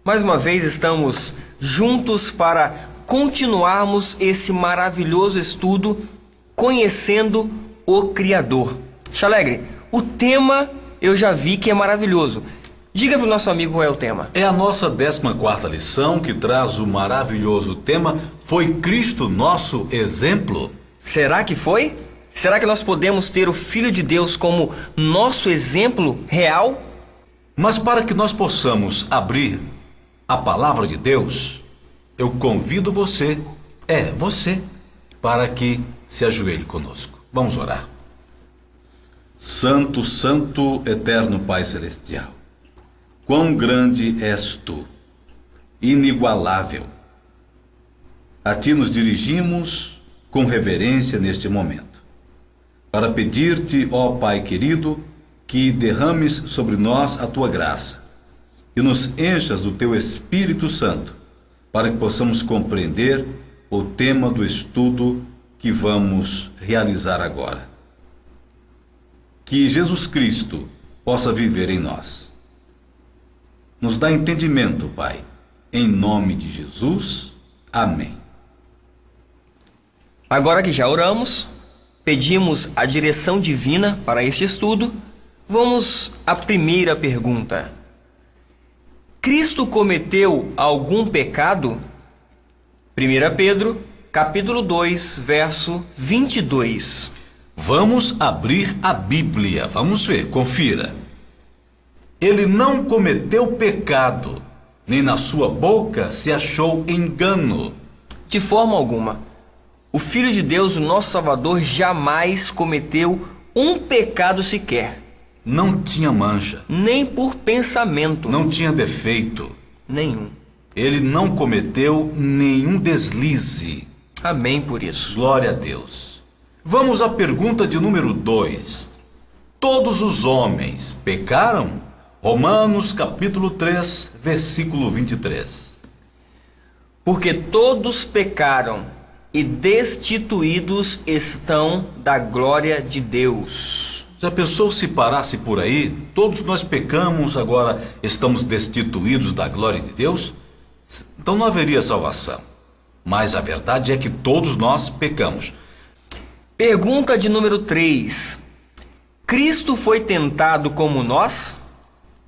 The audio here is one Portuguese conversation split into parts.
Mais uma vez estamos juntos para continuarmos esse maravilhoso estudo conhecendo o Criador. Chalegre, o tema eu já vi que é maravilhoso. Diga para o nosso amigo qual é o tema. É a nossa 14ª lição que traz o maravilhoso tema: foi Cristo nosso exemplo? Será que foi? Será que nós podemos ter o Filho de Deus como nosso exemplo real? Mas para que nós possamos abrir a palavra de Deus, eu convido você, para que se ajoelhe conosco. Vamos orar. Santo, Santo, Eterno Pai Celestial, quão grande és Tu, inigualável. A Ti nos dirigimos com reverência neste momento, para pedir-te, ó Pai querido, que derrames sobre nós a Tua graça, que nos enchas do Teu Espírito Santo, para que possamos compreender o tema do estudo que vamos realizar agora. Que Jesus Cristo possa viver em nós. Nos dá entendimento, Pai. Em nome de Jesus. Amém. Agora que já oramos, pedimos a direção divina para este estudo, vamos à primeira pergunta. Cristo cometeu algum pecado? 1 Pedro, capítulo 2, verso 22. Vamos abrir a Bíblia. Vamos ver, confira. Ele não cometeu pecado, nem na sua boca se achou engano. De forma alguma. O Filho de Deus, o nosso Salvador, jamais cometeu um pecado sequer. Não tinha mancha. Nem por pensamento. Não tinha defeito. Nenhum. Ele não cometeu nenhum deslize. Amém por isso. Glória a Deus. Vamos à pergunta de número 2. Todos os homens pecaram? Romanos capítulo 3, versículo 23. Porque todos pecaram e destituídos estão da glória de Deus. Já pensou se parasse por aí? Todos nós pecamos, agora estamos destituídos da glória de Deus? Então não haveria salvação. Mas a verdade é que todos nós pecamos. Pergunta de número 3. Cristo foi tentado como nós?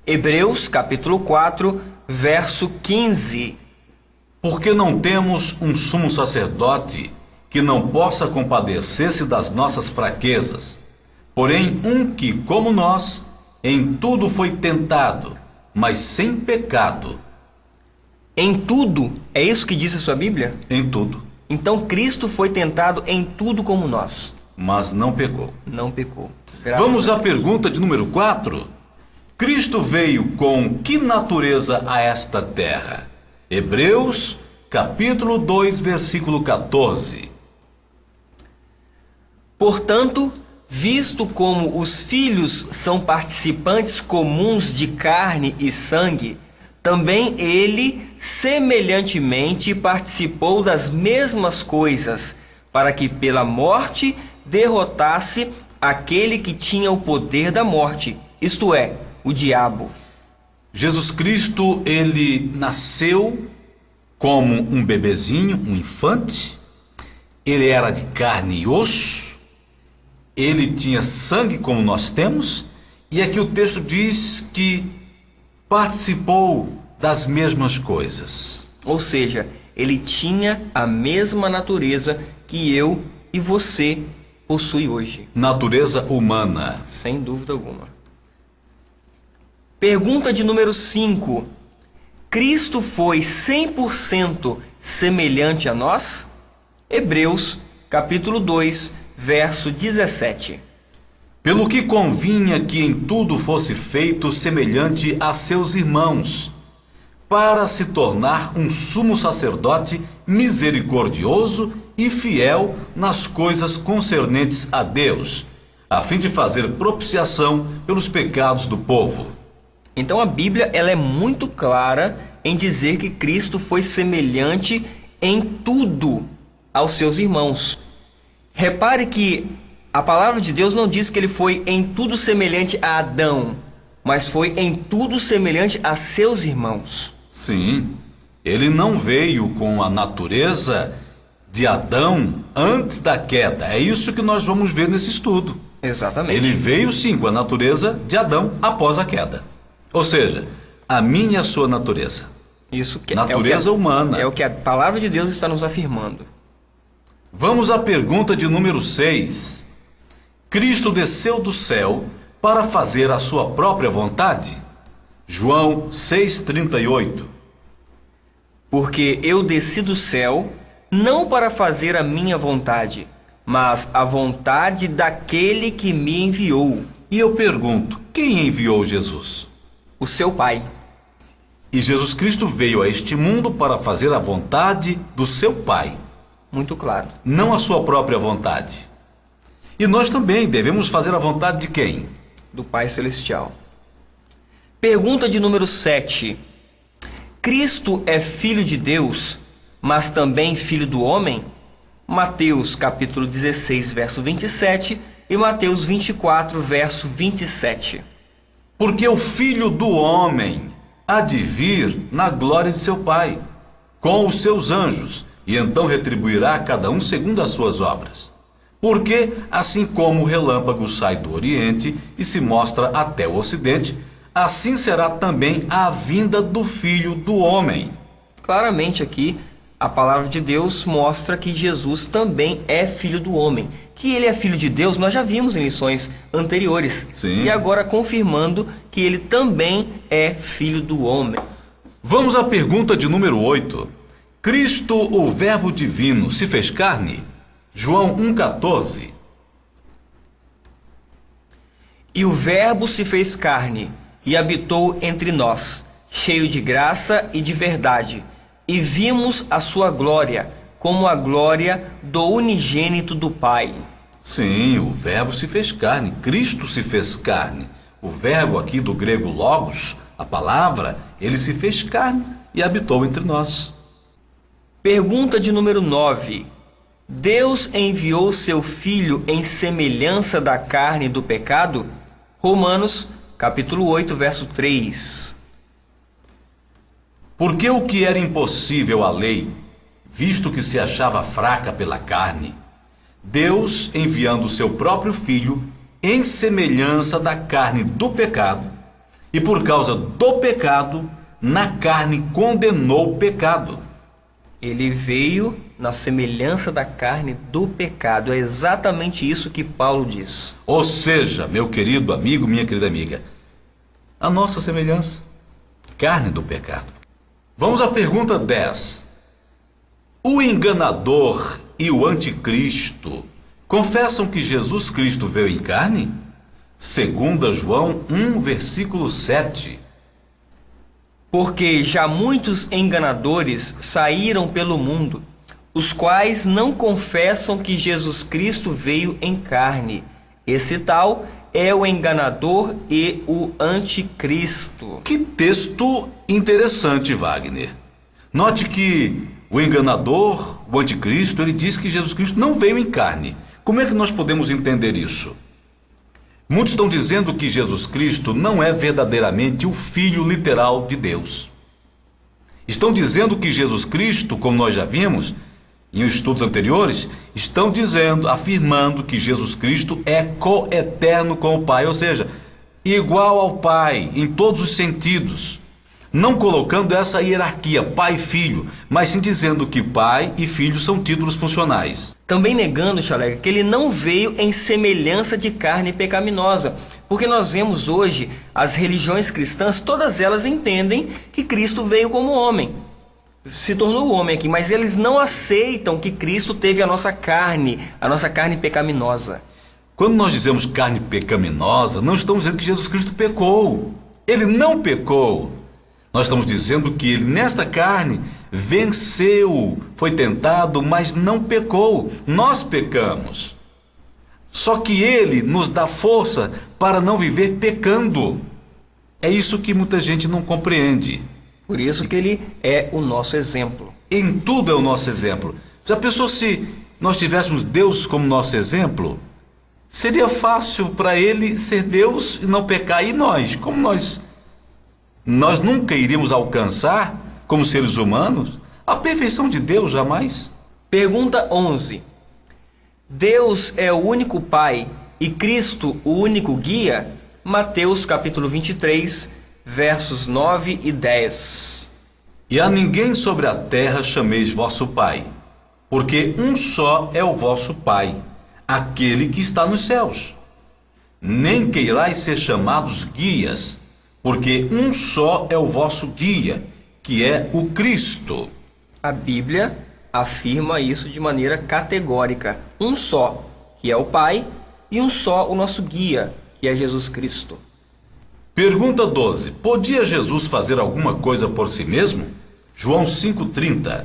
Hebreus capítulo 4, verso 15. Porque não temos um sumo sacerdote que não possa compadecer-se das nossas fraquezas, porém um que, como nós, em tudo foi tentado, mas sem pecado. Em tudo? É isso que diz a sua Bíblia? Em tudo. Então Cristo foi tentado em tudo como nós. Mas não pecou. Não pecou. Vamos à pergunta de número 4. Cristo veio com que natureza a esta terra? Hebreus, capítulo 2, versículo 14. Portanto, visto como os filhos são participantes comuns de carne e sangue, também ele, semelhantemente, participou das mesmas coisas, para que pela morte derrotasse aquele que tinha o poder da morte, isto é, o diabo. Jesus Cristo, ele nasceu como um bebezinho, um infante. Ele era de carne e osso. Ele tinha sangue como nós temos. E aqui o texto diz que participou das mesmas coisas. Ou seja, ele tinha a mesma natureza que eu e você possui hoje. Natureza humana. Sem dúvida alguma. Pergunta de número 5. Cristo foi 100% semelhante a nós? Hebreus, capítulo 2, verso 17. Pelo que convinha que em tudo fosse feito semelhante a seus irmãos, para se tornar um sumo sacerdote misericordioso e fiel nas coisas concernentes a Deus, a fim de fazer propiciação pelos pecados do povo. Então a Bíblia ela é muito clara em dizer que Cristo foi semelhante em tudo aos seus irmãos. Repare que a palavra de Deus não diz que ele foi em tudo semelhante a Adão, mas foi em tudo semelhante a seus irmãos. Sim, ele não veio com a natureza de Adão antes da queda. É isso que nós vamos ver nesse estudo. Exatamente. Ele veio sim com a natureza de Adão após a queda. Ou seja, a minha e a sua natureza. Isso que natureza humana. É o que a palavra de Deus está nos afirmando. Vamos à pergunta de número 6. Cristo desceu do céu para fazer a sua própria vontade? João 6,38. Porque eu desci do céu não para fazer a minha vontade, mas a vontade daquele que me enviou. E eu pergunto, quem enviou Jesus? O seu Pai. E Jesus Cristo veio a este mundo para fazer a vontade do seu Pai. Muito claro. Não a sua própria vontade. E nós também devemos fazer a vontade de quem? Do Pai Celestial. Pergunta de número 7. Cristo é filho de Deus, mas também filho do homem? Mateus capítulo 16, verso 27 e Mateus 24, verso 27. Porque o filho do homem há de vir na glória de seu Pai, com os seus anjos, e então retribuirá a cada um segundo as suas obras. Porque, assim como o relâmpago sai do Oriente e se mostra até o Ocidente, assim será também a vinda do Filho do Homem. Claramente aqui, a palavra de Deus mostra que Jesus também é filho do homem. Que ele é filho de Deus, nós já vimos em lições anteriores. Sim. E agora confirmando que ele também é filho do homem. Vamos à pergunta de número 8. Cristo, o Verbo Divino, se fez carne? João 1,14. E o Verbo se fez carne e habitou entre nós, cheio de graça e de verdade, e vimos a sua glória, como a glória do unigênito do Pai. Sim, o Verbo se fez carne, Cristo se fez carne. O verbo aqui do grego logos, a palavra, ele se fez carne e habitou entre nós. Pergunta de número 9. Deus enviou seu Filho em semelhança da carne do pecado? Romanos, capítulo 8, verso 3. Porque o que era impossível à lei, visto que se achava fraca pela carne, Deus, enviando o seu próprio Filho, em semelhança da carne do pecado, e por causa do pecado, na carne condenou o pecado. Ele veio na semelhança da carne do pecado. É exatamente isso que Paulo diz. Ou seja, meu querido amigo, minha querida amiga, a nossa semelhança, carne do pecado. Vamos à pergunta 10. O enganador e o anticristo confessam que Jesus Cristo veio em carne? 2 João 1, versículo 7. Porque já muitos enganadores saíram pelo mundo, os quais não confessam que Jesus Cristo veio em carne. Esse tal é o enganador e o anticristo. Que texto interessante, Wagner. Note que o enganador, o anticristo, ele diz que Jesus Cristo não veio em carne. Como é que nós podemos entender isso? Muitos estão dizendo que Jesus Cristo não é verdadeiramente o Filho literal de Deus. Estão dizendo que Jesus Cristo, como nós já vimos em estudos anteriores, estão dizendo, afirmando que Jesus Cristo é coeterno com o Pai, ou seja, igual ao Pai em todos os sentidos. Não colocando essa hierarquia pai e filho, mas sim dizendo que pai e filho são títulos funcionais. Também negando, Chalega, que ele não veio em semelhança de carne pecaminosa, porque nós vemos hoje as religiões cristãs, todas elas entendem que Cristo veio como homem, se tornou homem aqui, mas eles não aceitam que Cristo teve a nossa carne pecaminosa. Quando nós dizemos carne pecaminosa, não estamos dizendo que Jesus Cristo pecou. Ele não pecou. Nós estamos dizendo que ele, nesta carne, venceu, foi tentado, mas não pecou. Nós pecamos. Só que ele nos dá força para não viver pecando. É isso que muita gente não compreende. Por isso que ele é o nosso exemplo. Em tudo é o nosso exemplo. Já pensou se nós tivéssemos Deus como nosso exemplo? Seria fácil para ele ser Deus e não pecar. E nós? Como nós nunca iríamos alcançar como seres humanos, a perfeição de Deus jamais. Pergunta 11. Deus é o único Pai e Cristo o único guia? Mateus capítulo 23, versos 9 e 10. E a ninguém sobre a terra chameis vosso Pai, porque um só é o vosso Pai, aquele que está nos céus. Nem queirais ser chamados guias, porque um só é o vosso guia, que é o Cristo. A Bíblia afirma isso de maneira categórica. Um só, que é o Pai, e um só o nosso guia, que é Jesus Cristo. Pergunta 12. Podia Jesus fazer alguma coisa por si mesmo? João 5,30.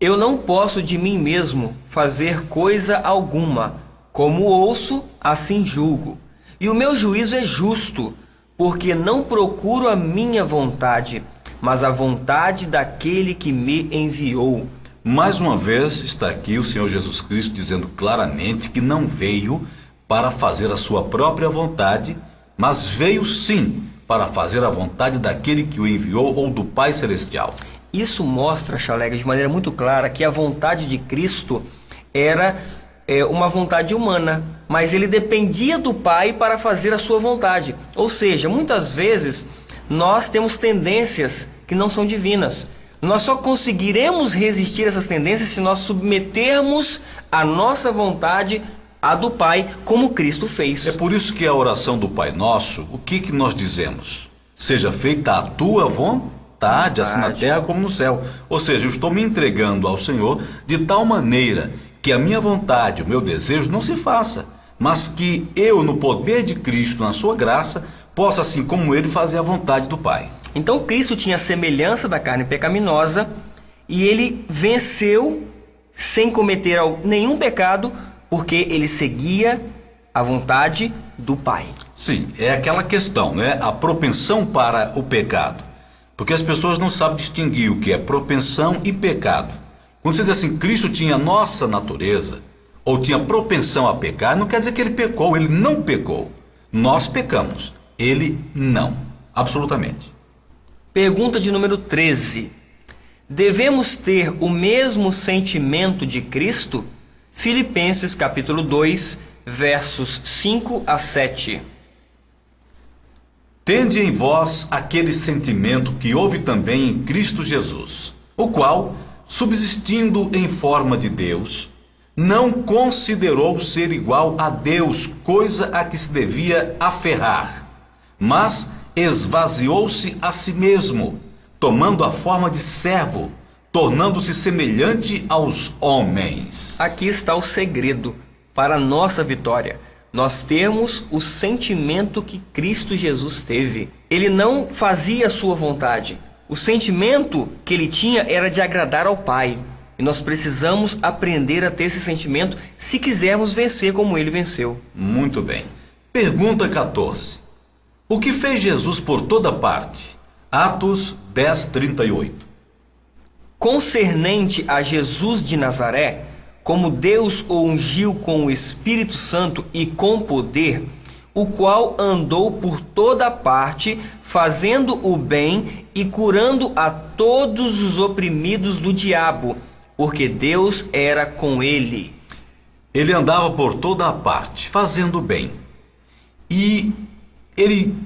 Eu não posso de mim mesmo fazer coisa alguma. Como ouço, assim julgo. E o meu juízo é justo, porque não procuro a minha vontade, mas a vontade daquele que me enviou. Mais uma vez está aqui o Senhor Jesus Cristo dizendo claramente que não veio para fazer a sua própria vontade, mas veio sim para fazer a vontade daquele que o enviou ou do Pai Celestial. Isso mostra, Chalega, de maneira muito clara que a vontade de Cristo era uma vontade humana, mas ele dependia do Pai para fazer a sua vontade. Ou seja, muitas vezes nós temos tendências que não são divinas. Nós só conseguiremos resistir a essas tendências se nós submetermos a nossa vontade à do Pai, como Cristo fez. É por isso que a oração do Pai Nosso, o que nós dizemos? Seja feita a tua vontade, assim na terra como no céu. Ou seja, eu estou me entregando ao Senhor de tal maneira que a minha vontade, o meu desejo não se faça, mas que eu, no poder de Cristo, na sua graça, possa, assim como ele, fazer a vontade do Pai. Então Cristo tinha a semelhança da carne pecaminosa e ele venceu sem cometer nenhum pecado, porque ele seguia a vontade do Pai. Sim, é aquela questão, né? A propensão para o pecado. Porque as pessoas não sabem distinguir o que é propensão e pecado. Quando você diz assim, Cristo tinha a nossa natureza, ou tinha propensão a pecar, não quer dizer que ele pecou, ele não pecou. Nós pecamos, ele não, absolutamente. Pergunta de número 13. Devemos ter o mesmo sentimento de Cristo? Filipenses capítulo 2, versos 5 a 7. Tende em vós aquele sentimento que houve também em Cristo Jesus, o qual, subsistindo em forma de Deus, não considerou ser igual a Deus, coisa a que se devia aferrar, mas esvaziou-se a si mesmo, tomando a forma de servo, tornando-se semelhante aos homens. Aqui está o segredo para a nossa vitória. Nós temos o sentimento que Cristo Jesus teve. Ele não fazia a sua vontade. O sentimento que ele tinha era de agradar ao Pai. E nós precisamos aprender a ter esse sentimento se quisermos vencer como ele venceu. Muito bem. Pergunta 14. O que fez Jesus por toda parte? Atos 10, 38. Concernente a Jesus de Nazaré, como Deus o ungiu com o Espírito Santo e com poder, o qual andou por toda parte, fazendo o bem e curando a todos os oprimidos do diabo, porque Deus era com ele. Ele andava por toda a parte, fazendo o bem. E ele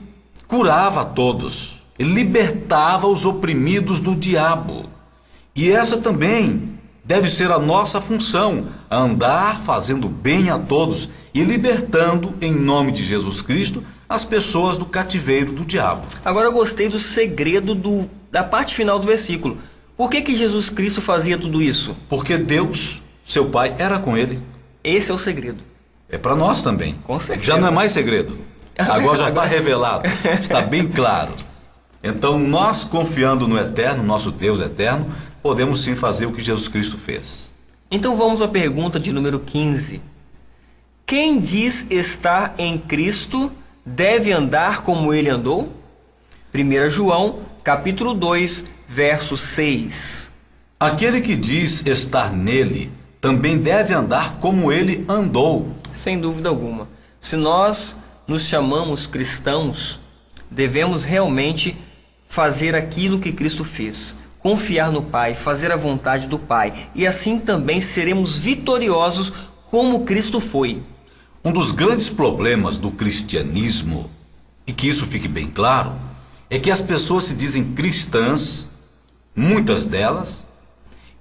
curava a todos, ele libertava os oprimidos do diabo. E essa também deve ser a nossa função, andar fazendo bem a todos e libertando, em nome de Jesus Cristo, as pessoas do cativeiro do diabo. Agora eu gostei do segredo da parte final do versículo. Por que Jesus Cristo fazia tudo isso? Porque Deus, seu Pai, era com ele. Esse é o segredo. É para nós também. Com certeza. Já não é mais segredo. Agora já está revelado, está bem claro. Então nós, confiando no eterno, nosso Deus eterno, podemos sim fazer o que Jesus Cristo fez. Então vamos à pergunta de número 15. Quem diz estar em Cristo deve andar como ele andou? 1 João, capítulo 2, verso 6. Aquele que diz estar nele também deve andar como ele andou. Sem dúvida alguma. Se nós nos chamamos cristãos, devemos realmente fazer aquilo que Cristo fez, confiar no Pai, fazer a vontade do Pai, e assim também seremos vitoriosos como Cristo foi. Um dos grandes problemas do cristianismo, e que isso fique bem claro, é que as pessoas se dizem cristãs, muitas delas,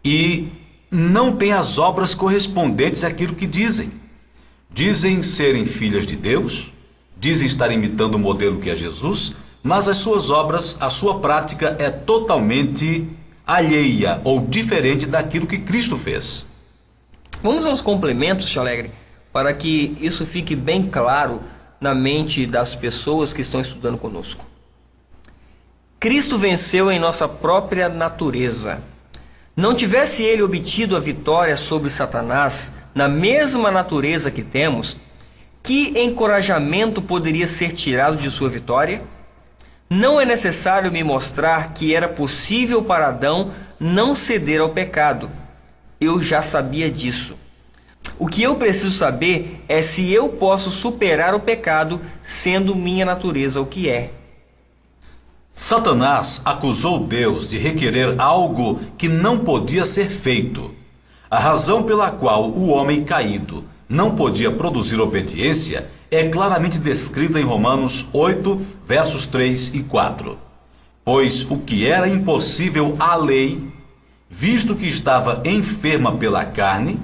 e não têm as obras correspondentes àquilo que dizem. Dizem serem filhas de Deus, dizem estar imitando o modelo que é Jesus, mas as suas obras, a sua prática é totalmente alheia ou diferente daquilo que Cristo fez. Vamos aos complementos, Tio Alegre, para que isso fique bem claro na mente das pessoas que estão estudando conosco. Cristo venceu em nossa própria natureza. Não tivesse ele obtido a vitória sobre Satanás na mesma natureza que temos, que encorajamento poderia ser tirado de sua vitória? Não é necessário me mostrar que era possível para Adão não ceder ao pecado. Eu já sabia disso. O que eu preciso saber é se eu posso superar o pecado, sendo minha natureza o que é. Satanás acusou Deus de requerer algo que não podia ser feito. A razão pela qual o homem caído não podia produzir obediência é claramente descrita em Romanos 8, versos 3 e 4. Pois o que era impossível à lei, visto que estava enferma pela carne,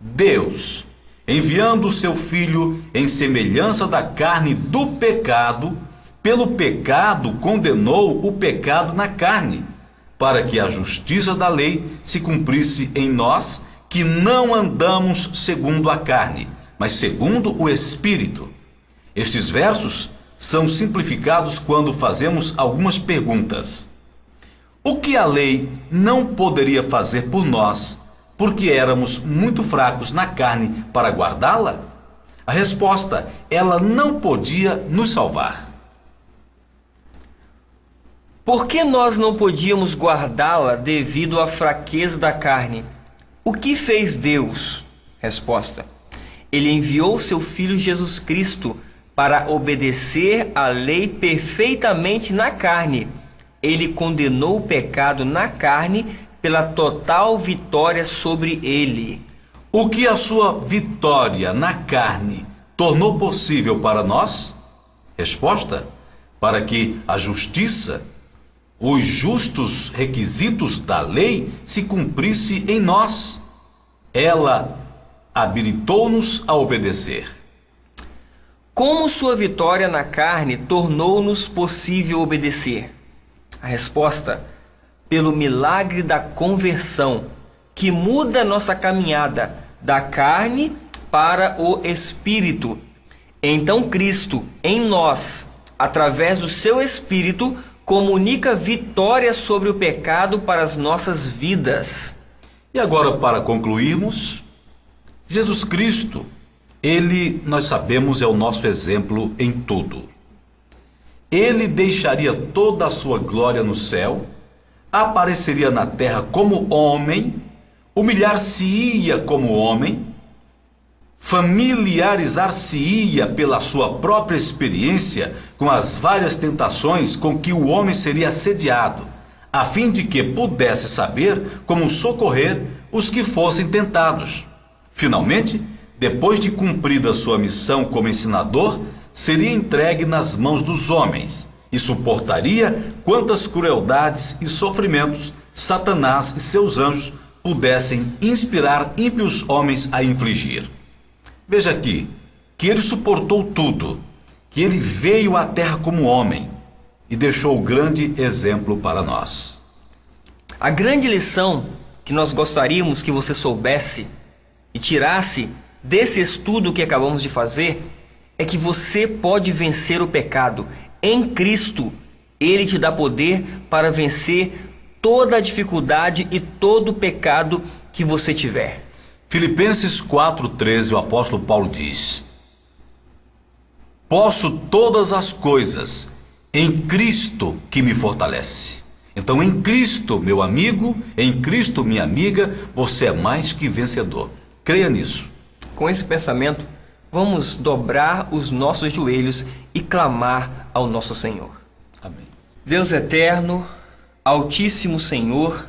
Deus, enviando o seu Filho em semelhança da carne do pecado, pelo pecado condenou o pecado na carne, para que a justiça da lei se cumprisse em nós, que não andamos segundo a carne, mas segundo o Espírito. Estes versos são simplificados quando fazemos algumas perguntas. O que a lei não poderia fazer por nós, porque éramos muito fracos na carne para guardá-la? A resposta, ela não podia nos salvar. Por que nós não podíamos guardá-la devido à fraqueza da carne? O que fez Deus? Resposta: Ele enviou seu Filho Jesus Cristo para obedecer à lei perfeitamente na carne. Ele condenou o pecado na carne pela total vitória sobre ele. O que a sua vitória na carne tornou possível para nós? Resposta: para que a justiça, os justos requisitos da lei se cumprisse em nós. Ela habilitou-nos a obedecer. Como sua vitória na carne tornou-nos possível obedecer? A resposta: pelo milagre da conversão, que muda nossa caminhada da carne para o Espírito. Então Cristo, em nós, através do seu Espírito, comunica vitória sobre o pecado para as nossas vidas. E agora, para concluirmos, Jesus Cristo, Ele, nós sabemos, é o nosso exemplo em tudo. Ele deixaria toda a sua glória no céu, apareceria na terra como homem, humilhar-se-ia como homem, familiarizar-se-ia pela sua própria experiência com as várias tentações com que o homem seria assediado, a fim de que pudesse saber como socorrer os que fossem tentados. Finalmente, depois de cumprida sua missão como ensinador, seria entregue nas mãos dos homens e suportaria quantas crueldades e sofrimentos Satanás e seus anjos pudessem inspirar ímpios homens a infligir. Veja aqui, que ele suportou tudo, que ele veio à terra como homem e deixou grande exemplo para nós. A grande lição que nós gostaríamos que você soubesse e tirasse desse estudo que acabamos de fazer é que você pode vencer o pecado. Em Cristo, Ele te dá poder para vencer toda a dificuldade e todo o pecado que você tiver. Filipenses 4,13, o apóstolo Paulo diz: posso todas as coisas em Cristo que me fortalece. Então, em Cristo, meu amigo, em Cristo, minha amiga, você é mais que vencedor. Creia nisso. Com esse pensamento, vamos dobrar os nossos joelhos e clamar ao nosso Senhor. Amém. Deus eterno, Altíssimo Senhor,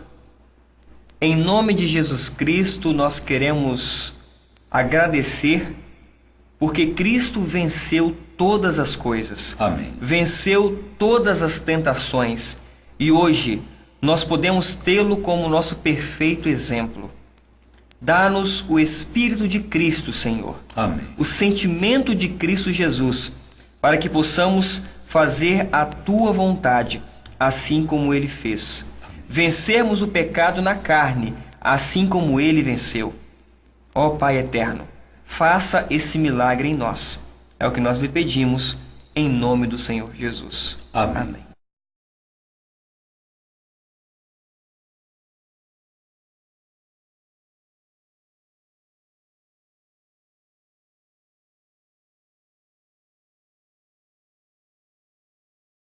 em nome de Jesus Cristo, nós queremos agradecer porque Cristo venceu todas as coisas. Amém. Venceu todas as tentações e hoje nós podemos tê-lo como nosso perfeito exemplo. Dá-nos o Espírito de Cristo, Senhor. Amém. O sentimento de Cristo Jesus, para que possamos fazer a Tua vontade, assim como Ele fez. Vencermos o pecado na carne, assim como Ele venceu. Ó Pai eterno, faça esse milagre em nós. É o que nós lhe pedimos, em nome do Senhor Jesus. Amém. Amém.